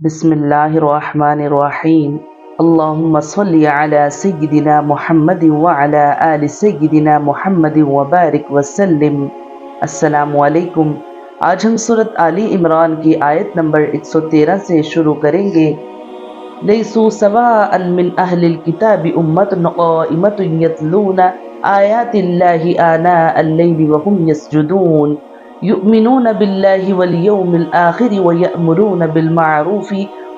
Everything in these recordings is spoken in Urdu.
بسم اللہ الرحمن الرحیم۔ اللہم صلی علی سیدنا محمد وعلی آل سیدنا محمد وبارک وسلم۔ السلام علیکم۔ آج ہم سورۃ آل عمران کی آیت نمبر 113 سے شروع کریں گے۔ لیسوا سواء من اہل الکتاب امۃ قائمۃ یتلون آیات اللہ آناء اللیل وهم یسجدون یؤمنون باللہ والیوم الآخر ویأمرون بالمعروف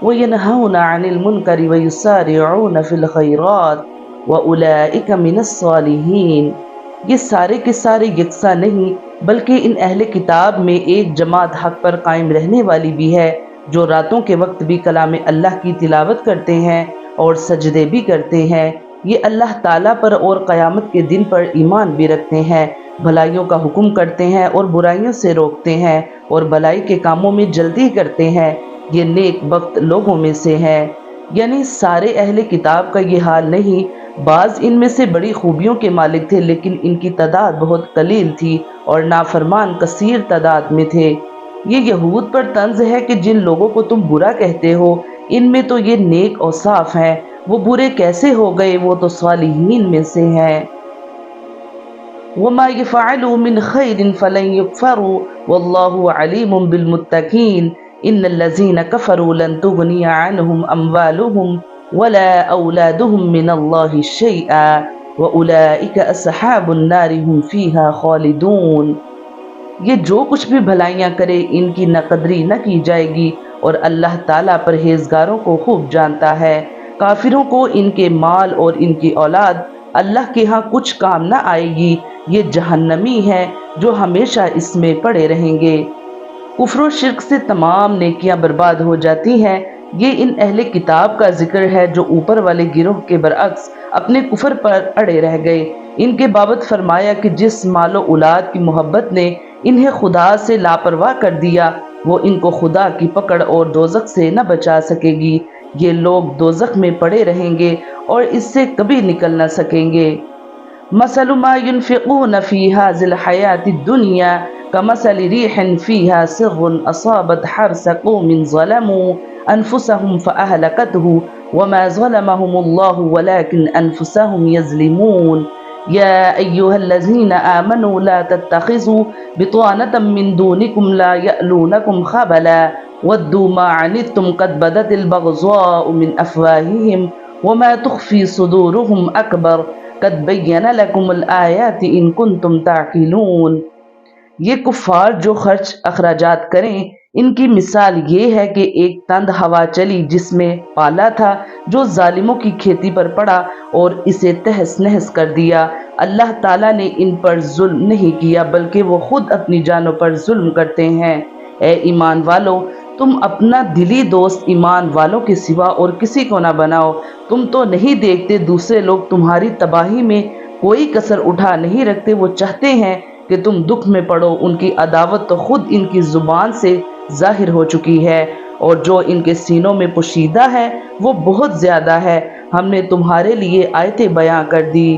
وینہون عن المنکر ویسارعون فی الخیرات وأولئک من الصالحین۔ یہ سارے کے سارے یکساں نہیں بلکہ ان اہل کتاب میں ایک جماعت حق پر قائم رہنے والی بھی ہے، جو راتوں کے وقت بھی کلام اللہ کی تلاوت کرتے ہیں اور سجدے بھی کرتے ہیں۔ یہ اللہ تعالیٰ پر اور قیامت کے دن پر ایمان بھی رکھتے ہیں، بھلائیوں کا حکم کرتے ہیں اور برائیوں سے روکتے ہیں اور بھلائی کے کاموں میں جلدی کرتے ہیں، یہ نیک بخت لوگوں میں سے ہے۔ یعنی سارے اہل کتاب کا یہ حال نہیں، بعض ان میں سے بڑی خوبیوں کے مالک تھے لیکن ان کی تعداد بہت قلیل تھی اور نافرمان کثیر تعداد میں تھے۔ یہ یہود پر طنز ہے کہ جن لوگوں کو تم برا کہتے ہو ان میں تو یہ نیک اوصاف ہیں، وہ برے کیسے ہو گئے؟ وہ تو صالحین میں سے ہیں۔ وما يفعلوا من خير فلن يكفروا والله عليم بالمتقين ان الذين كفروا لن تغني عنهم اموالهم ولا اولادهم من الله شيئا واولئك اصحاب النار هم فيها خالدون۔ یہ جو کچھ بھی بھلائیاں کرے ان کی نہ قدری نہ کی جائے گی اور اللہ تعالیٰ پرہیزگاروں کو خوب جانتا ہے۔ کافروں کو ان کے مال اور ان کی اولاد اللہ کے ہاں کچھ کام نہ آئے گی، یہ جہنمی ہے جو ہمیشہ اس میں پڑے رہیں گے۔ کفر و شرک سے تمام نیکیاں برباد ہو جاتی ہیں۔ یہ ان اہل کتاب کا ذکر ہے جو اوپر والے گروہ کے برعکس اپنے کفر پر اڑے رہ گئے۔ ان کے بابت فرمایا کہ جس مال و اولاد کی محبت نے انہیں خدا سے لاپرواہ کر دیا، وہ ان کو خدا کی پکڑ اور دوزخ سے نہ بچا سکے گی۔ یہ لوگ دوزخ میں پڑے رہیں گے اور اس سے کبھی نکل نہ سکیں گے۔ مثل ما ينفقون في هذه الحياة الدنيا كمثل ريح فيها سر أصابت حرث قوم ظلموا أنفسهم فأهلكته وما ظلمهم الله ولكن أنفسهم يظلمون يا أيها الذين آمنوا لا تتخذوا بطانة من دونكم لا يألونكم خبلا ودوا ما عنتم قد بدت البغضاء من أفواههم وما تخفي صدورهم أكبر قد بین لکم الآیات ان کنتم تعقلون۔ یہ کفار جو خرچ اخراجات کریں ان کی مثال یہ ہے کہ ایک تند ہوا چلی جس میں پالا تھا جو ظالموں کی کھیتی پر پڑا اور اسے تہس نہس کر دیا۔ اللہ تعالیٰ نے ان پر ظلم نہیں کیا بلکہ وہ خود اپنی جانوں پر ظلم کرتے ہیں۔ اے ایمان والو، تم اپنا دلی دوست ایمان والوں کے سوا اور کسی کو نہ بناؤ۔ تم تو نہیں دیکھتے دوسرے لوگ تمہاری تباہی میں کوئی کسر اٹھا نہیں رکھتے، وہ چاہتے ہیں کہ تم دکھ میں پڑو۔ ان کی عداوت تو خود ان کی زبان سے ظاہر ہو چکی ہے اور جو ان کے سینوں میں پوشیدہ ہے وہ بہت زیادہ ہے۔ ہم نے تمہارے لیے آیتیں بیان کر دی۔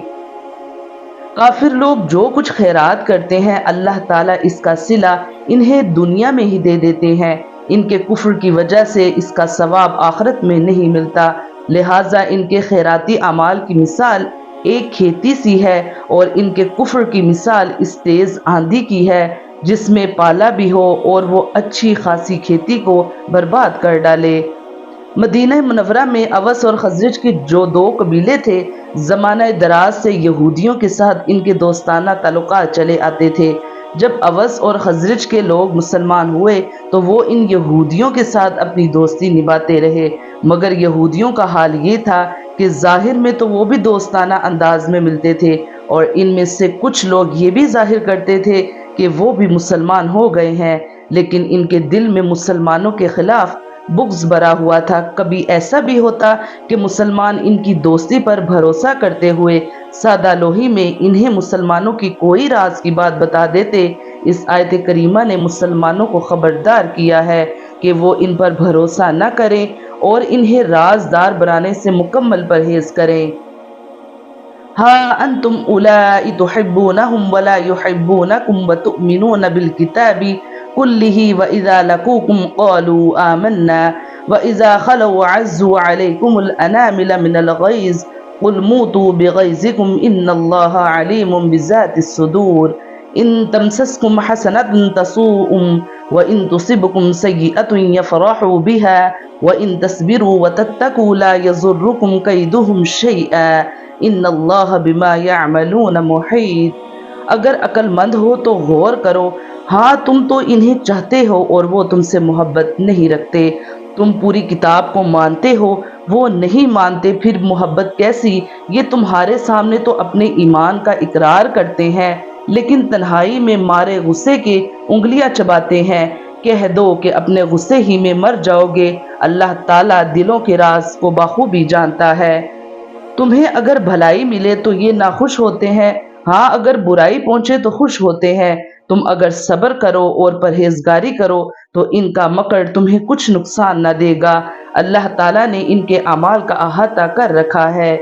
کافر لوگ جو کچھ خیرات کرتے ہیں اللہ تعالیٰ اس کا صلہ انہیں دنیا میں ہی دے دیتے ہیں۔ ان کے کفر کی وجہ سے اس کا ثواب آخرت میں نہیں ملتا، لہٰذا ان کے خیراتی اعمال کی مثال ایک کھیتی سی ہے اور ان کے کفر کی مثال اس تیز آندھی کی ہے جس میں پالا بھی ہو اور وہ اچھی خاصی کھیتی کو برباد کر ڈالے۔ مدینہ منورہ میں اوس اور خزرج کے جو دو قبیلے تھے، زمانہ دراز سے یہودیوں کے ساتھ ان کے دوستانہ تعلقات چلے آتے تھے۔ جب اوس اور خزرج کے لوگ مسلمان ہوئے تو وہ ان یہودیوں کے ساتھ اپنی دوستی نبھاتے رہے، مگر یہودیوں کا حال یہ تھا کہ ظاہر میں تو وہ بھی دوستانہ انداز میں ملتے تھے اور ان میں سے کچھ لوگ یہ بھی ظاہر کرتے تھے کہ وہ بھی مسلمان ہو گئے ہیں، لیکن ان کے دل میں مسلمانوں کے خلاف بغض بھرا ہوا تھا۔ کبھی ایسا بھی ہوتا کہ مسلمان ان کی دوستی پر بھروسہ کرتے ہوئے سادہ لوہی میں انہیں مسلمانوں کی کوئی راز کی بات بتا دیتے۔ اس آیت کریمہ نے مسلمانوں کو خبردار کیا ہے کہ وہ ان پر بھروسہ نہ کریں اور انہیں رازدار بنانے سے مکمل پرہیز کریں۔ ہا انتم اولائی تحبونہم ولا یحبونکم وتؤمنون بالکتاب کلہ وإذا لقوکم قالوا آمنا وَإِذَا خَلَوْا عَزُّوا عَلَيْكُمُ الْأَنَامِلَ مِنَ الْغَيْظِ قُلْ مُوتُوا بِغَيْظِكُمْ إِنَّ اللَّهَ عَلِيمٌ بِذَاتِ الصُّدُورِ إِن تَمْسَسْكُمْ حَسَنَةٌ تَسُؤْهُمْ وَإِن تُصِبْكُمْ سَيِّئَةٌ يَفْرَحُوا بِهَا وَإِن تَصْبِرُوا وَتَتَّقُوا لَا يَضُرُّكُمْ كَيْدُهُمْ شَيْئًا إِنَّ اللَّهَ بِمَا يَعْمَلُونَ مُحِيطٌ۔ اگر عقل مند ہو تو غور کرو، ہاں تم تو انہیں چاہتے ہو اور وہ تم سے محبت نہیں رکھتے، تم پوری کتاب کو مانتے ہو، وہ نہیں مانتے، پھر محبت کیسی؟ یہ تمہارے سامنے تو اپنے ایمان کا اقرار کرتے ہیں لیکن تنہائی میں مارے غصے کے انگلیاں چباتے ہیں۔ کہہ دو کہ اپنے غصے ہی میں مر جاؤ گے، اللہ تعالیٰ دلوں کے راز کو بخوبی جانتا ہے۔ تمہیں اگر بھلائی ملے تو یہ ناخوش ہوتے ہیں، ہاں اگر برائی پہنچے تو خوش ہوتے ہیں۔ تم اگر صبر کرو اور پرہیزگاری کرو تو ان کا مکر تمہیں کچھ نقصان نہ دے گا، اللہ تعالیٰ نے ان کے اعمال کا احاطہ کر رکھا ہے۔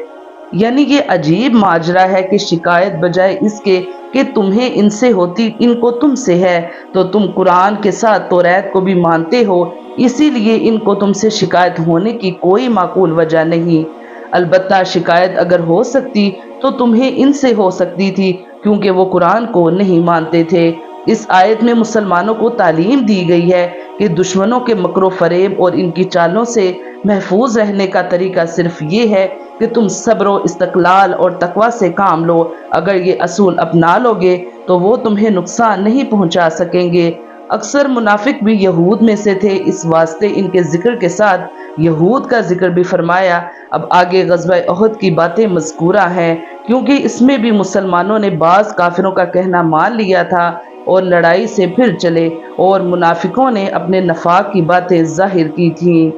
یعنی یہ عجیب ماجرا ہے کہ شکایت بجائے اس کے کہ تمہیں ان سے ہوتی ان کو تم سے ہے، تو تم قرآن کے ساتھ توریت کو بھی مانتے ہو، اسی لیے ان کو تم سے شکایت ہونے کی کوئی معقول وجہ نہیں۔ البتہ شکایت اگر ہو سکتی تو تمہیں ان سے ہو سکتی تھی، کیونکہ وہ قرآن کو نہیں مانتے تھے۔ اس آیت میں مسلمانوں کو تعلیم دی گئی ہے کہ دشمنوں کے مکر و فریب اور ان کی چالوں سے محفوظ رہنے کا طریقہ صرف یہ ہے کہ تم صبر و استقلال اور تقوی سے کام لو۔ اگر یہ اصول اپنا لو گے تو وہ تمہیں نقصان نہیں پہنچا سکیں گے۔ اکثر منافق بھی یہود میں سے تھے، اس واسطے ان کے ذکر کے ساتھ یہود کا ذکر بھی فرمایا۔ اب آگے غزوہ احد کی باتیں مذکورہ ہیں، کیونکہ اس میں بھی مسلمانوں نے بعض کافروں کا کہنا مان لیا تھا اور لڑائی سے پھر چلے، اور منافقوں نے اپنے نفاق کی باتیں ظاہر کی تھیں۔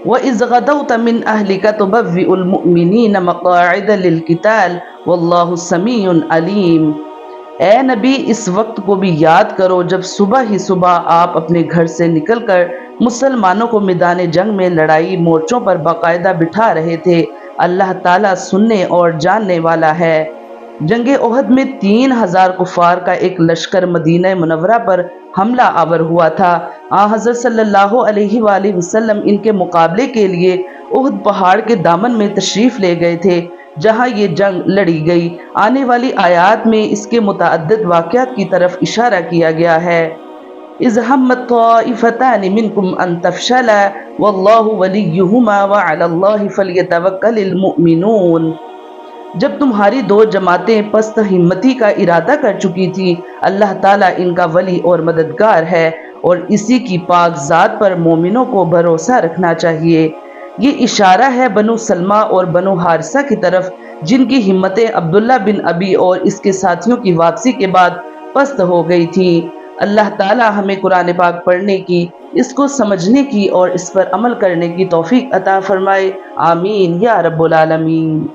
وَإِذْ غَدَوْتَ مِنْ أَهْلِكَ تُبَوِّئُ الْمُؤْمِنِينَ مَقَاعِدَ لِلْقِتَالِ وَاللَّهُ سَمِيعٌ عَلِيمٌ۔ اے نبی اس وقت کو بھی یاد کرو جب صبح ہی صبح آپ اپنے گھر سے نکل کر مسلمانوں کو میدان جنگ میں لڑائی مورچوں پر باقاعدہ بٹھا رہے تھے، اللہ تعالیٰ سننے اور جاننے والا ہے۔ جنگ احد میں 3000 کفار کا ایک لشکر مدینہ منورہ پر حملہ آور ہوا تھا۔ حضرت صلی اللہ علیہ وآلہ وسلم ان کے مقابلے کے لیے احد پہاڑ کے دامن میں تشریف لے گئے تھے جہاں یہ جنگ لڑی گئی۔ آنے والی آیات میں اس کے متعدد واقعات کی طرف اشارہ کیا گیا ہے۔ اذ همت طائفتان منکم ان تفشلا واللہ ولیہما وعلی اللہ فلیتوکل المؤمنون۔ جب تمہاری دو جماعتیں پست ہمتی کا ارادہ کر چکی تھی، اللہ تعالیٰ ان کا ولی اور مددگار ہے، اور اسی کی پاک ذات پر مومنوں کو بھروسہ رکھنا چاہیے۔ یہ اشارہ ہے بنو سلمہ اور بنو حارثہ کی طرف، جن کی ہمتیں عبداللہ بن ابی اور اس کے ساتھیوں کی واپسی کے بعد پست ہو گئی تھیں۔ اللہ تعالیٰ ہمیں قرآن پاک پڑھنے کی، اس کو سمجھنے کی اور اس پر عمل کرنے کی توفیق عطا فرمائے، آمین یا رب العالمین۔